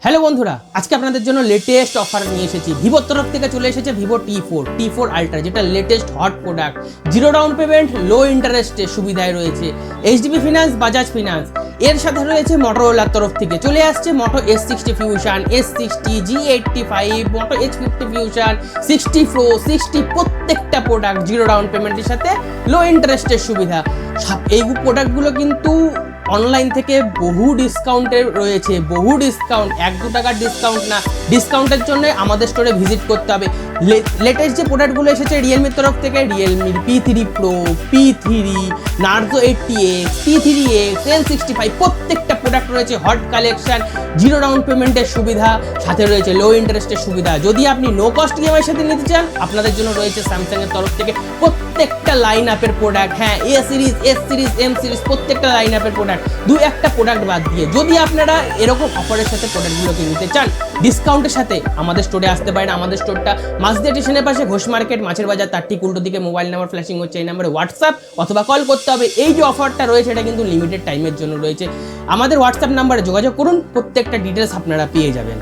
Hello বন্ধুরা, আজকে আপনাদের জন্য লেটেস্ট অফার নিয়ে এসেছি। ভিভোর তরফ থেকে চলে এসেছে ভিভো টি4 আলট্রা, যেটা latest hot product. Zero down payment, low ইন্টারেস্টে সুবিধায় রয়েছে এইচডিবি ফিনান্স, বাজাজ ফিনান্স। এর সাথে রয়েছে মোটরোলার তরফ থেকে চলে আসছে মোটো S60 ফিউশন, S60, G85, মোটো H50 ফিউশন, 60 প্রো, 60 প্রত্যেকটা প্রোডাক্ট জিরো ডাউন পেমেন্টের সাথে লো ইন্টারেস্টের সুবিধা। এই প্রোডাক্টগুলো কিন্তু অনলাইন থেকে বহু ডিসকাউন্টে রয়েছে, বহু ডিসকাউন্ট, 1-2 টাকার ডিসকাউন্ট না। ডিসকাউন্টের জন্য আমাদের স্টোরে ভিজিট করতে হবে। লেটেস্ট যে প্রোডাক্টগুলো এসেছে রিয়েলমির তরফ থেকে, রিয়েলমির P3 pro, P3, Narzo 80X, P3X, L65 প্রত্যেকটা প্রোডাক্ট রয়েছে হট কালেকশন, জিরো ডাউন পেমেন্টের সুবিধা, সাথে রয়েছে লো ইন্টারেস্টের সুবিধা। যদি আপনি নো কস্ট ইএমআই সাথে নিতে চান, আপনাদের জন্য রয়েছে স্যামসাংয়ের তরফ থেকে প্রত্যেকটা লাইন আপের প্রোডাক্ট। হ্যাঁ, A series, S series, M series প্রত্যেকটা লাইন আপের প্রোডাক্ট, 2-1টা প্রোডাক্ট বাদ দিয়ে। যদি আপনারা এরকম অফারের সাথে প্রোডাক্টগুলোকে নিতে চান ডিসকাউন্টের সাথে, আমাদের স্টোরে আসতে পারেন। আমাদের স্টোরটা মাঝদিয়া স্টেশনের পাশে, ঘোষ মার্কেট, মাছের বাজার, তার ঠিক উল্টো দিকে। মোবাইল নাম্বার ফ্ল্যাশিং হচ্ছে, এই নাম্বারে হোয়াটসঅ্যাপ অথবা কল করতে হবে। এই যে অফারটা রয়েছে এটা কিন্তু লিমিটেড টাইমের জন্য রয়েছে। আমাদের হোয়াটসঅ্যাপ নাম্বারে যোগাযোগ করুন, প্রত্যেকটা ডিটেলস আপনারা পেয়ে যাবেন।